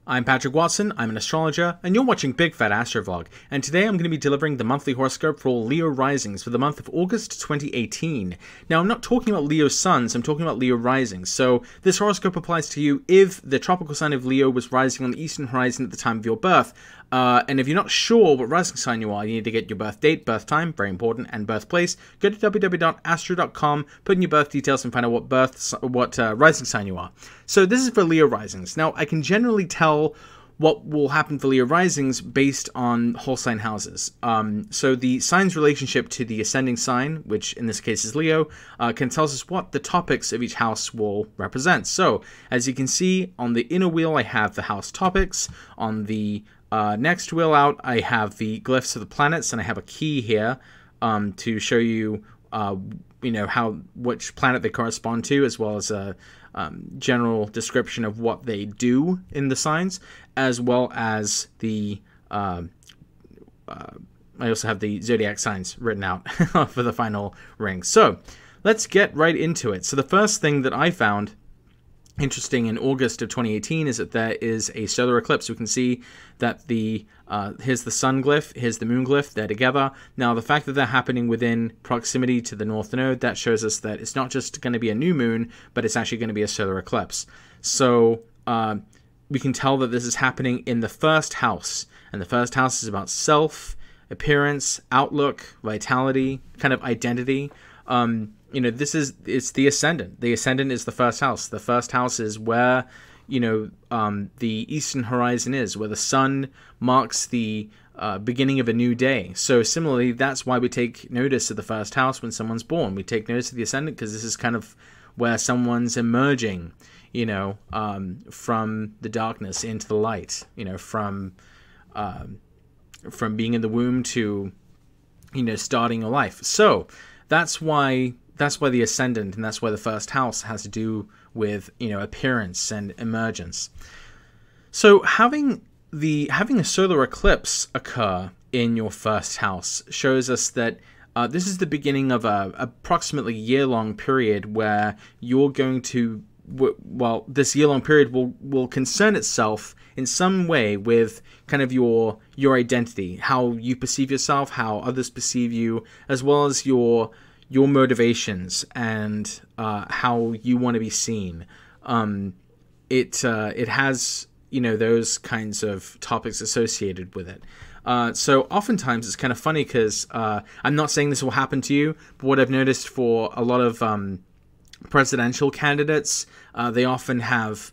I'm Patrick Watson, I'm an astrologer, and you're watching Big Fat Astro Vlog, and today I'm going to be delivering the monthly horoscope for all Leo risings for the month of August 2018. Now, I'm not talking about Leo suns, I'm talking about Leo risings, so this horoscope applies to you if the tropical sign of Leo was rising on the eastern horizon at the time of your birth. And if you're not sure what rising sign you are, you need to get your birth date, birth time, very important, and birthplace. Go to www.astro.com, put in your birth details, and find out what rising sign you are. So this is for Leo risings. Now, I can generally tell what will happen for Leo risings based on whole sign houses. So the sign's relationship to the ascending sign, which in this case is Leo, can tell us what the topics of each house will represent. So as you can see on the inner wheel, I have the house topics. On the next wheel out, I have the glyphs of the planets, and I have a key here to show you, which planet they correspond to, as well as a general description of what they do in the signs, as well as the I also have the Zodiac signs written out for the final ring. So let's get right into it. So the first thing that I found interesting in August of 2018 is that there is a solar eclipse. We can see that here's the sun glyph, here's the moon glyph, they're together. Now, the fact that they're happening within proximity to the north node, that shows us that it's not just going to be a new moon, but it's actually going to be a solar eclipse. So we can tell that this is happening in the first house, and the first house is about self, appearance, outlook, vitality, kind of identity. It's the ascendant. The ascendant is the first house. The first house is where, the eastern horizon is, where the sun marks the beginning of a new day. So similarly, that's why we take notice of the first house when someone's born. We take notice of the ascendant because this is kind of where someone's emerging, from the darkness into the light, from being in the womb to, starting a life. So that's why the ascendant, and that's why the first house has to do with, appearance and emergence. So having a solar eclipse occur in your first house shows us that this is the beginning of a approximately year-long period where you're going to, this year-long period will concern itself in some way with kind of your identity, how you perceive yourself, how others perceive you, as well as your motivations and how you want to be seen. It has those kinds of topics associated with it. So oftentimes it's kind of funny because I'm not saying this will happen to you, but what I've noticed for a lot of presidential candidates, they often have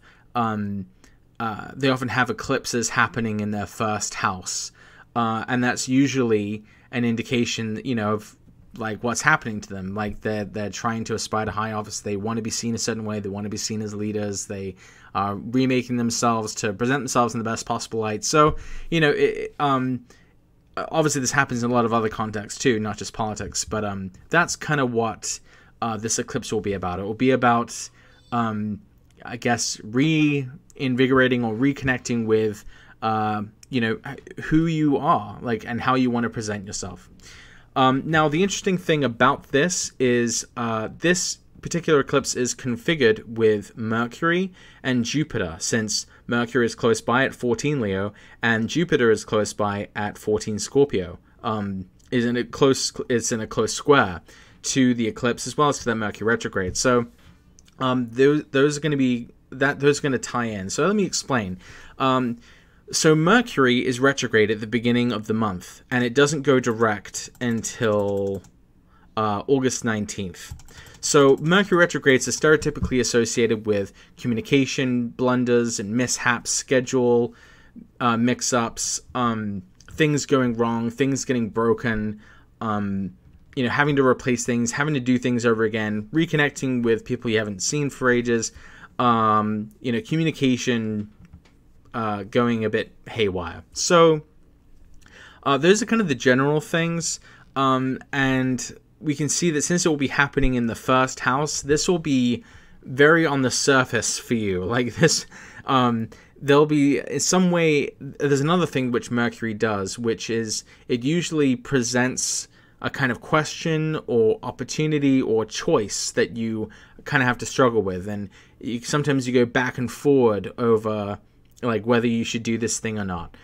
eclipses happening in their first house, and that's usually an indication, of like what's happening to them. Like they're trying to aspire to high office. They want to be seen a certain way. They want to be seen as leaders. They are remaking themselves to present themselves in the best possible light. So obviously this happens in a lot of other contexts too, not just politics. But that's kind of what this eclipse will be about. It will be about I guess reinvigorating or reconnecting with who you are, like, and how you want to present yourself. Now, the interesting thing about this is this particular eclipse is configured with Mercury and Jupiter, since Mercury is close by at 14 Leo and Jupiter is close by at 14 Scorpio. It's in a close square to the eclipse as well as to that Mercury retrograde. So those are going to tie in. So let me explain. So Mercury is retrograde at the beginning of the month, and it doesn't go direct until August 19th. So Mercury retrogrades are stereotypically associated with communication blunders and mishaps, schedule mix-ups, things going wrong, things getting broken, having to replace things, having to do things over again, reconnecting with people you haven't seen for ages, communication going a bit haywire. So those are kind of the general things, and we can see that since it will be happening in the first house, this will be very on the surface for you. Like this, there'll be in some way. There's another thing which Mercury does, which is it usually presents a kind of question or opportunity or choice that you kind of have to struggle with, and sometimes you go back and forward over like whether you should do this thing or not.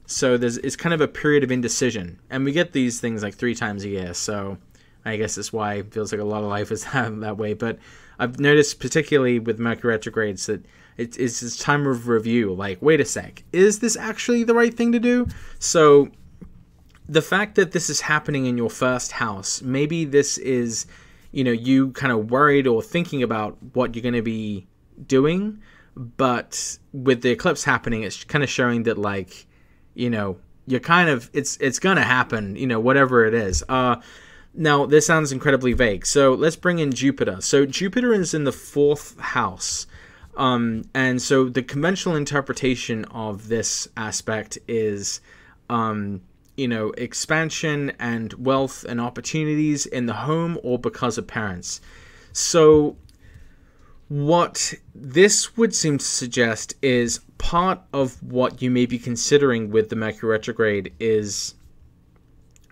So it's kind of a period of indecision, and we get these things like 3 times a year. So I guess that's why it feels like a lot of life is that way. But I've noticed, particularly with Mercury retrogrades, that it's this time of review. Like, wait a sec, is this actually the right thing to do? So the fact that this is happening in your first house, maybe this is, you kind of worried or thinking about what you're going to be doing. But with the eclipse happening, it's kind of showing that, like, you're kind of, it's going to happen, whatever it is. Now, this sounds incredibly vague. So let's bring in Jupiter. So Jupiter is in the 4th house. And so the conventional interpretation of this aspect is, expansion and wealth and opportunities in the home or because of parents. So what this would seem to suggest is part of what you may be considering with the Mercury retrograde is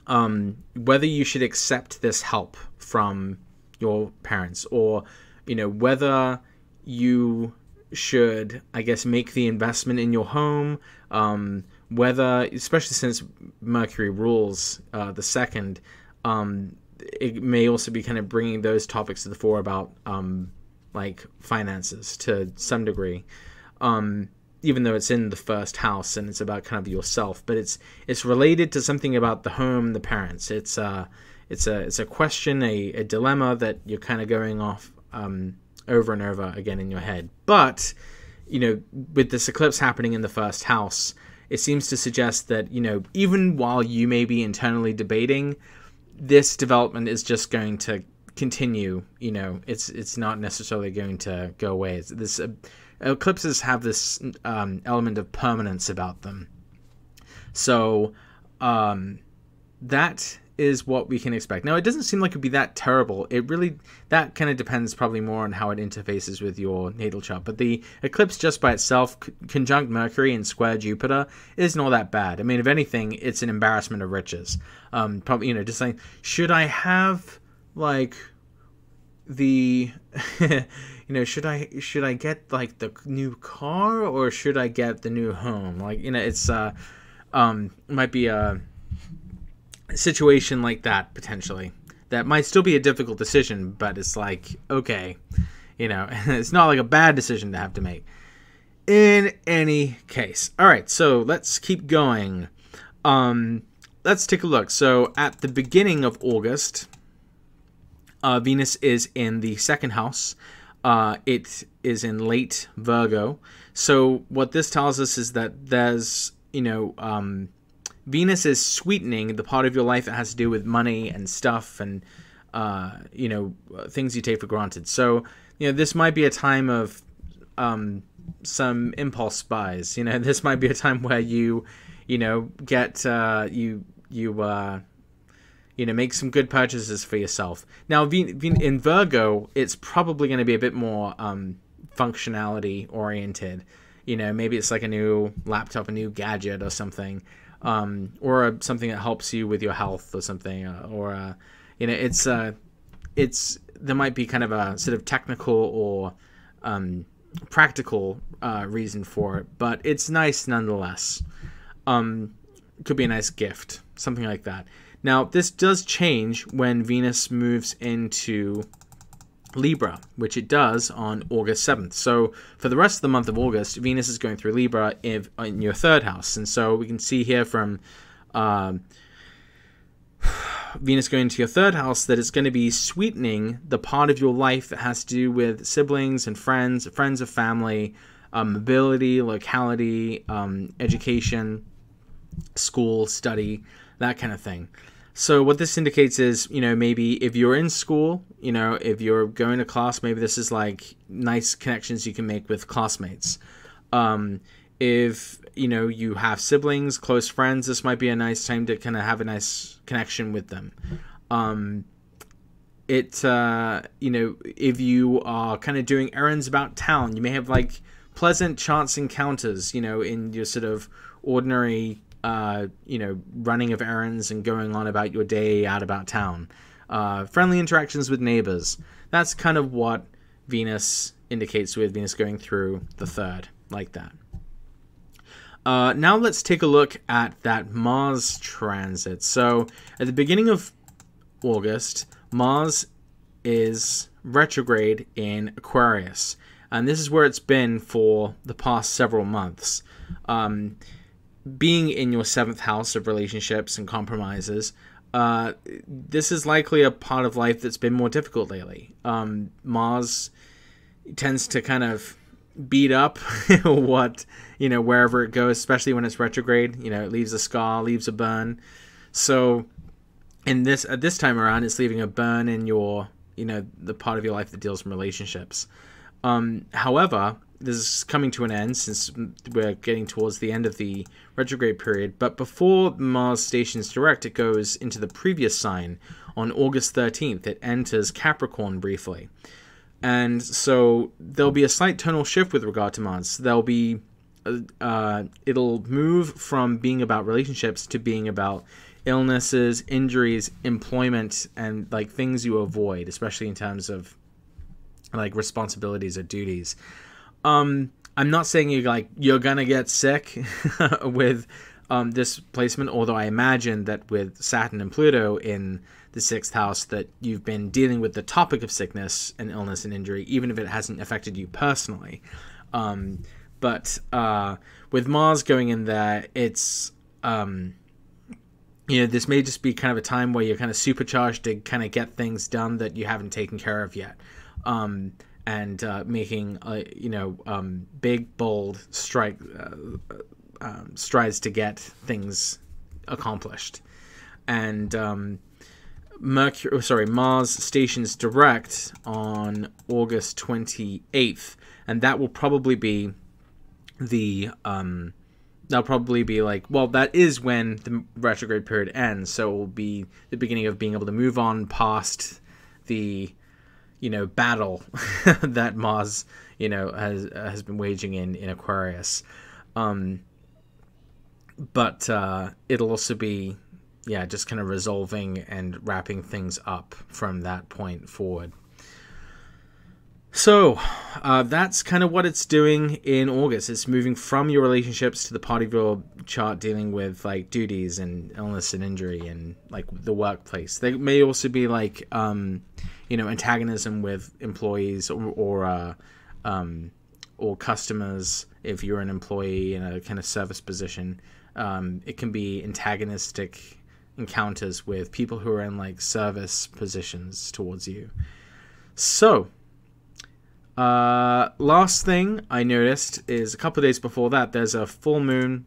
whether you should accept this help from your parents, or whether you should, I guess, make the investment in your home, whether, especially since Mercury rules the 2nd, it may also be kind of bringing those topics to the fore about like finances to some degree, even though it's in the 1st house and it's about kind of yourself, but it's related to something about the home, the parents. It's a question, a dilemma that you're kind of going off over and over again in your head. But with this eclipse happening in the 1st house, it seems to suggest that even while you may be internally debating, this development is just going to continue. It's not necessarily going to go away. Eclipses have this element of permanence about them. So that is what we can expect. Now, it doesn't seem like it'd be that terrible. That kind of depends probably more on how it interfaces with your natal chart. But the eclipse just by itself, conjunct Mercury and square Jupiter, isn't all that bad. I mean, if anything, it's an embarrassment of riches. Probably, just like, should I have like the should I get like the new car, or should I get the new home? Like, it's might be a situation like that potentially that might still be a difficult decision, but it's like, okay, it's not like a bad decision to have to make in any case. All right, so let's keep going. Let's take a look. So at the beginning of August, Venus is in the 2nd house. It is in late Virgo. So what this tells us is that there's, Venus is sweetening the part of your life that has to do with money and stuff and, things you take for granted. So, this might be a time of some impulse buys. This might be a time where you get, make some good purchases for yourself. Now, in Virgo, it's probably going to be a bit more functionality oriented. Maybe it's like a new laptop, a new gadget or something, or something that helps you with your health or something, or there might be kind of a sort of technical or practical reason for it, but it's nice nonetheless. Could be a nice gift, something like that. Now, this does change when Venus moves into Libra, which it does on August 7th. So for the rest of the month of August, Venus is going through Libra in your 3rd house. And so we can see here from Venus going into your 3rd house that it's going to be sweetening the part of your life that has to do with siblings and friends of family, mobility, locality, education, school, study, that kind of thing. So what this indicates is, maybe if you're in school, if you're going to class, maybe this is like nice connections you can make with classmates. If, you have siblings, close friends, this might be a nice time to kind of have a nice connection with them. If you are kind of doing errands about town, you may have like pleasant chance encounters, in your sort of ordinary running of errands and going on about your day out about town. Friendly interactions with neighbors. That's kind of what Venus indicates with Venus going through the 3rd, like that. Now let's take a look at that Mars transit. So at the beginning of August, Mars is retrograde in Aquarius. And this is where it's been for the past several months. Being in your 7th house of relationships and compromises, this is likely a part of life that's been more difficult lately. Mars tends to kind of beat up wherever it goes, especially when it's retrograde. It leaves a scar, leaves a burn. So at this time around, it's leaving a burn in your, the part of your life that deals with relationships. However, this is coming to an end since we're getting towards the end of the retrograde period. But before Mars stations direct, it goes into the previous sign on August 13th. It enters Capricorn briefly. And so there'll be a slight tonal shift with regard to Mars. There'll be, it'll move from being about relationships to being about illnesses, injuries, employment, and like things you avoid, especially in terms of like responsibilities or duties. I'm not saying you're gonna get sick with this placement, although I imagine that with Saturn and Pluto in the 6th house that you've been dealing with the topic of sickness and illness and injury, even if it hasn't affected you personally. But with Mars going in there, it's this may just be kind of a time where you're kind of supercharged to kind of get things done that you haven't taken care of yet. And making big, bold strides to get things accomplished. And Mars stations direct on August 28th, and that will probably be the that is when the retrograde period ends. So it will be the beginning of being able to move on past the battle that Mars, has been waging in Aquarius. But it'll also be, just kind of resolving and wrapping things up from that point forward. So that's kind of what it's doing in August. It's moving from your relationships to the part of your chart dealing with like duties and illness and injury and like the workplace. There may also be like antagonism with employees or customers if you're an employee in a kind of service position. It can be antagonistic encounters with people who are in like service positions towards you. So last thing I noticed is a couple of days before that, there's a full moon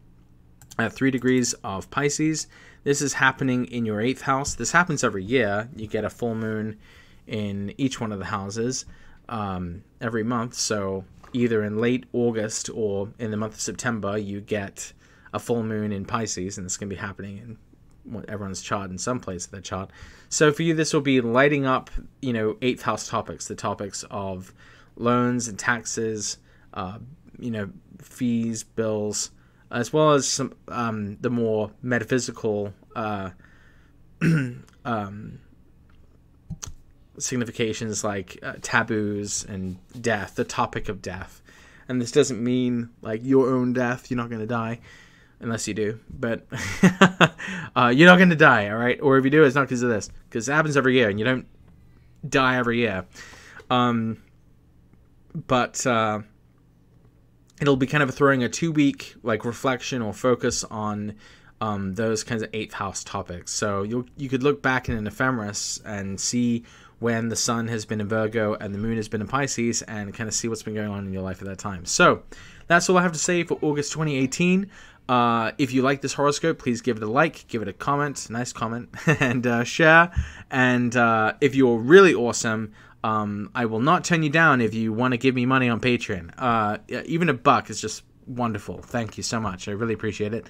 at 3 degrees of Pisces. This is happening in your 8th house. This happens every year. You get a full moon in each one of the houses every month. So either in late August or in the month of September, you get a full moon in Pisces, and it's going to be happening in everyone's chart in some place of their chart. So for you, this will be lighting up, 8th house topics, the topics of loans and taxes, fees, bills, as well as some the more metaphysical significations like taboos and death, the topic of death. And this doesn't mean like your own death. You're not going to die unless you do, but you're not going to die, all right? Or if you do, it's not because of this, because it happens every year and you don't die every year. But it'll be kind of throwing a 2-week like reflection or focus on those kinds of 8th house topics. So you could look back in an ephemeris and see when the sun has been in Virgo and the moon has been in Pisces and kind of see what's been going on in your life at that time. So that's all I have to say for August 2018. If you like this horoscope, please give it a like, give it a comment, nice comment, and share. And if you're really awesome, I will not turn you down if you want to give me money on Patreon. Even $1 is just wonderful. Thank you so much. I really appreciate it.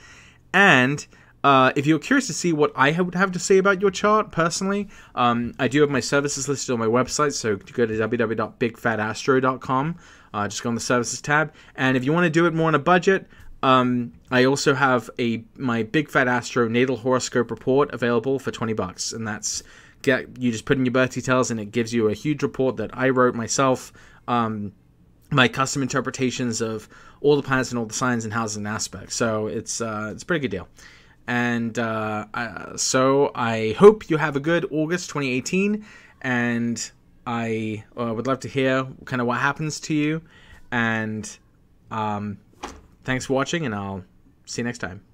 And if you're curious to see what I would have to say about your chart personally, I do have my services listed on my website, so go to www.bigfatastro.com. Just go on the services tab. And if you want to do it more on a budget, I also have my Big Fat Astro Natal Horoscope Report available for $20, and that's you just put in your birth details, and it gives you a huge report that I wrote myself. my custom interpretations of all the planets and all the signs and houses and aspects. So it's a pretty good deal. And so I hope you have a good August 2018, and I would love to hear kind of what happens to you. And thanks for watching, and I'll see you next time.